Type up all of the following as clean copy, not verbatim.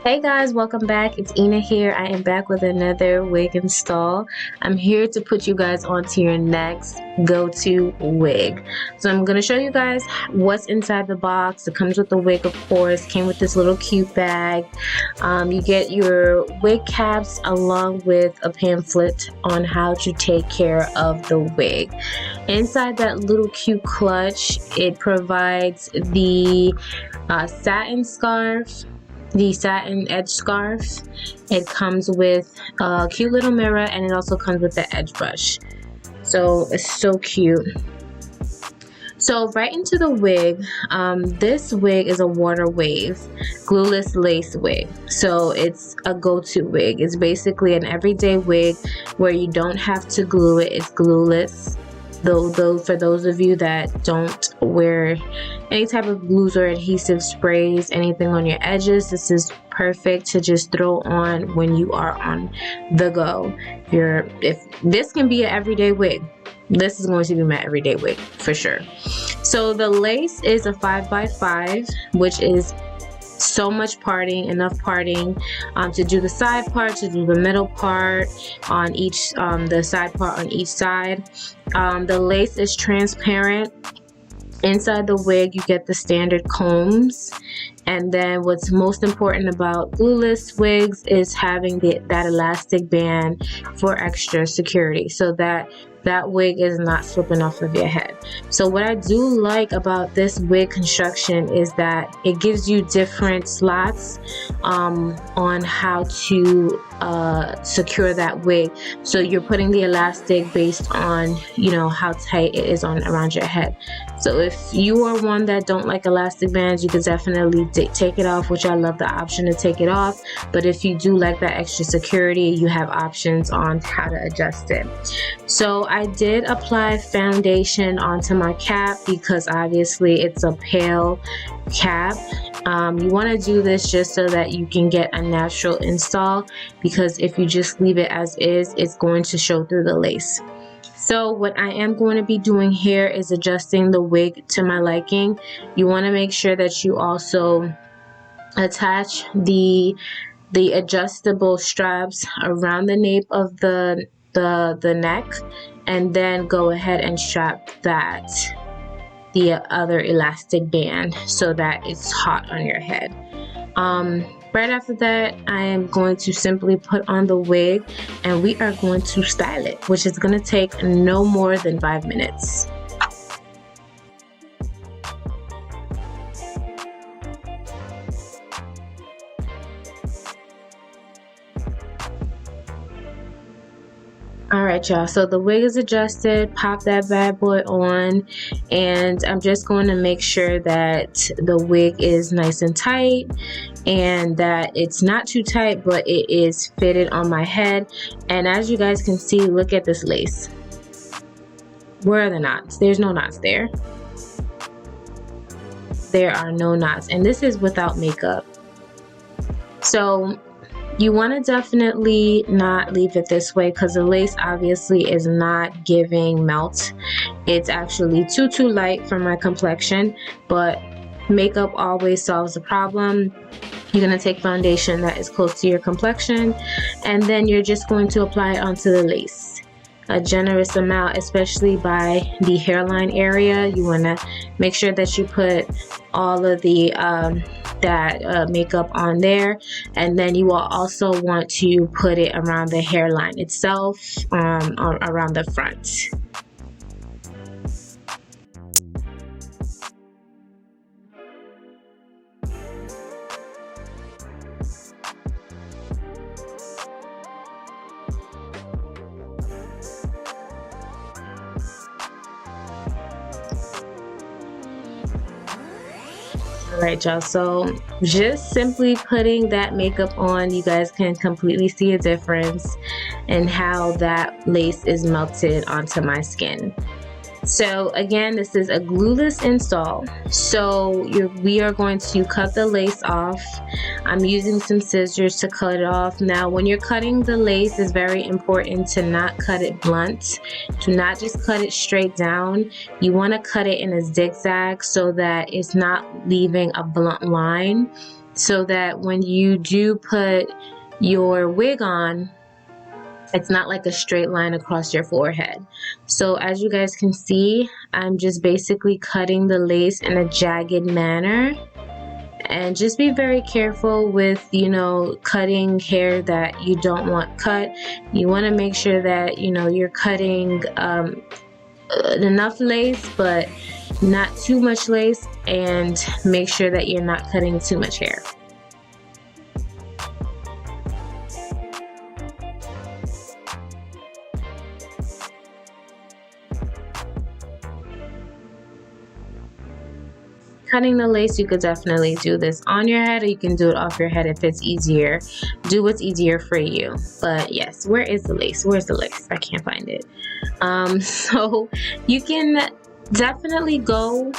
Hey guys, welcome back. It's Ina here. I am back with another wig install. I'm here to put you guys onto your next go-to wig. So I'm going to show you guys what's inside the box. It comes with the wig, of course. Came with this little cute bag. You get your wig caps along with a pamphlet on how to take care of the wig. Inside that little cute clutch, it provides the satin scarf, the satin edge scarf. It comes with a cute little mirror, and it also comes with the edge brush. So it's so cute. So right into the wig. This wig is a water wave glueless lace wig. So it's a go-to wig. It's basically an everyday wig where you don't have to glue it. It's glueless. Though for those of you that don't wear any type of glues or adhesive sprays, anything on your edges, this is perfect to just throw on when you are on the go. If this can be an everyday wig, this is going to be my everyday wig for sure. So the lace is a 5x5, which is so much parting, enough parting to do the side part, to do the middle part on each, the side part on each side. The lace is transparent. Inside the wig you get the standard combs, and then what's most important about glueless wigs is having that elastic band for extra security, so that wig is not slipping off of your head. So what I do like about this wig construction is that it gives you different slots on how to secure that wig. So you're putting the elastic based on, you know, how tight it is around your head. So if you are one that don't like elastic bands, you can definitely take it off, which I love the option to take it off. But if you do like that extra security, you have options on how to adjust it. So I did apply foundation onto my cap because obviously it's a pale cap. You want to do this just so that you can get a natural install, because if you just leave it as is, it's going to show through the lace. So what I am going to be doing here is adjusting the wig to my liking. You want to make sure that you also attach the adjustable straps around the nape of the neck, and then go ahead and strap the other elastic band so that it's hot on your head. Right after that, I am going to simply put on the wig and we are going to style it, which is going to take no more than 5 minutes. Alright y'all, so the wig is adjusted. Pop that bad boy on, and I'm just going to make sure that the wig is nice and tight and that it's not too tight, but it is fitted on my head. And as you guys can see, look at this lace. Where are the knots? There's no knots there. There are no knots, and this is without makeup. So you want to definitely not leave it this way, because the lace obviously is not giving melt. It's actually too light for my complexion, but makeup always solves the problem. You're going to take foundation that is close to your complexion, and then you're just going to apply it onto the lace. A generous amount, especially by the hairline area. You want to make sure that you put all of the makeup on there, and then you will also want to put it around the hairline itself, around the front. Alright y'all, so just simply putting that makeup on, you guys can completely see a difference in how that lace is melted onto my skin. So again, this is a glueless install. So we are going to cut the lace off. I'm using some scissors to cut it off. Now, when you're cutting the lace, it's very important to not cut it blunt. To not just cut it straight down. You want to cut it in a zigzag so that it's not leaving a blunt line. so that when you do put your wig on, it's not like a straight line across your forehead. So as you guys can see, I'm just basically cutting the lace in a jagged manner. And just be very careful with, you know, cutting hair that you don't want cut. You want to make sure that, you know, you're cutting enough lace, but not too much lace, and make sure that you're not cutting too much hair. Cutting the lace, you could definitely do this on your head, or you can do it off your head if it's easier. Do what's easier for you. But yes, where is the lace? Where's the lace? I can't find it. So you can definitely go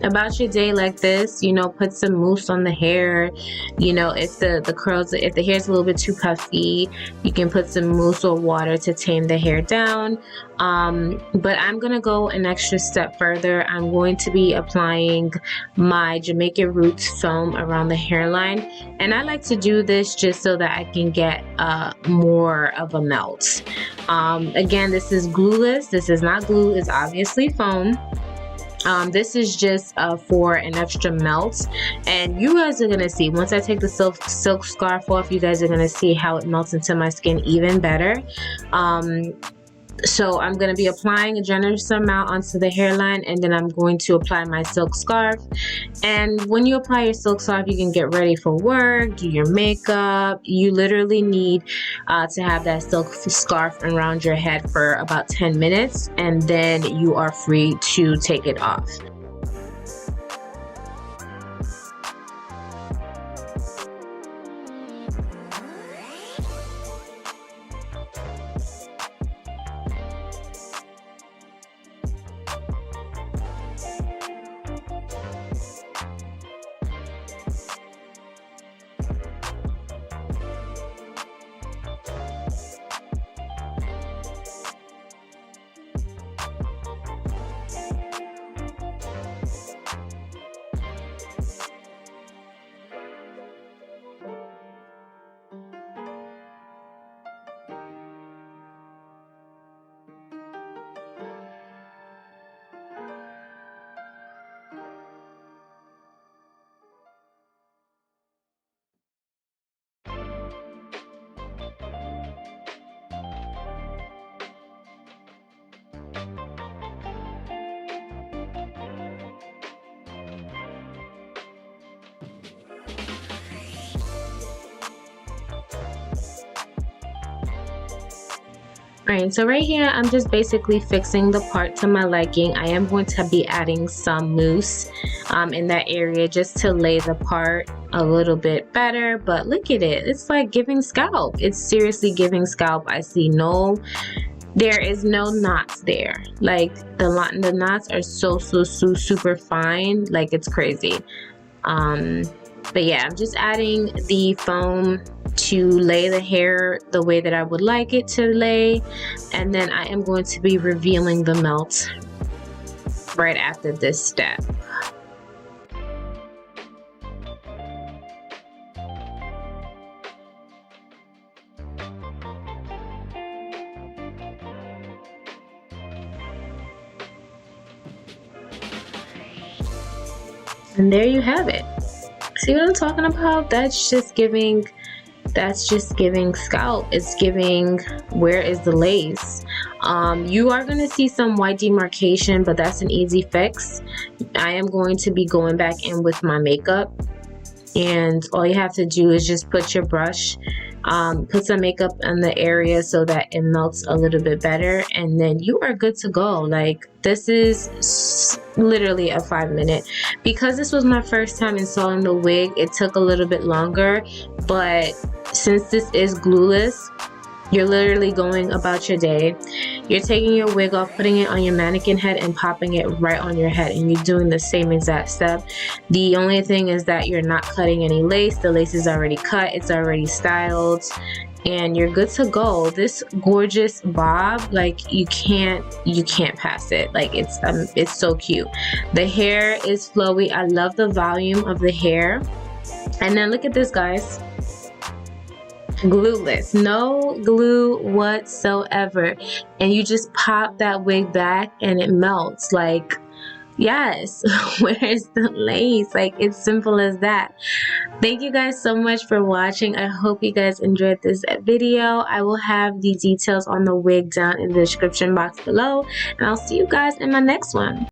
about your day like this, you know, put some mousse on the hair. You know, if the curls, if the hair's a little bit too puffy, you can put some mousse or water to tame the hair down. But I'm gonna go an extra step further. I'm going to be applying my Jamaican Roots foam around the hairline, and I like to do this just so that I can get more of a melt. Again, this is glueless. This is not glue, it's obviously foam. This is just for an extra melt, and you guys are gonna see once I take the silk scarf off, you guys are gonna see how it melts into my skin even better. So I'm going to be applying a generous amount onto the hairline, and then I'm going to apply my silk scarf. And when you apply your silk scarf, you can get ready for work, do your makeup. You literally need to have that silk scarf around your head for about 10 minutes, and then you are free to take it off. Alright, so right here I'm just basically fixing the part to my liking. I am going to be adding some mousse in that area just to lay the part a little bit better. But look at it, it's like giving scalp. It's seriously giving scalp. I see there is no knots there. Like the knots are so super fine, like it's crazy. But yeah, I'm just adding the foam to lay the hair the way that I would like it to lay, and then I am going to be revealing the melt right after this step. And there you have it. See what I'm talking about? That's just giving scalp. It's giving, where is the lace? You are going to see some white demarcation, but that's an easy fix. I am going to be going back in with my makeup, and all you have to do is just put your brush, put some makeup in the area so that it melts a little bit better, and then you are good to go. Like, this is literally a 5-minute. Because this was my first time installing the wig, it took a little bit longer, but since this is glueless, you're literally going about your day. You're taking your wig off, putting it on your mannequin head, and popping it right on your head, and you're doing the same exact step. The only thing is that you're not cutting any lace. The lace is already cut, it's already styled, and you're good to go. This gorgeous bob, like, you can't pass it. Like, it's so cute. The hair is flowy. I love the volume of the hair. And then look at this, guys. Glueless, no glue whatsoever, and you just pop that wig back and it melts. Like, yes, where's the lace? Like, it's simple as that. Thank you guys so much for watching. I hope you guys enjoyed this video. I will have the details on the wig down in the description box below, and I'll see you guys in my next one.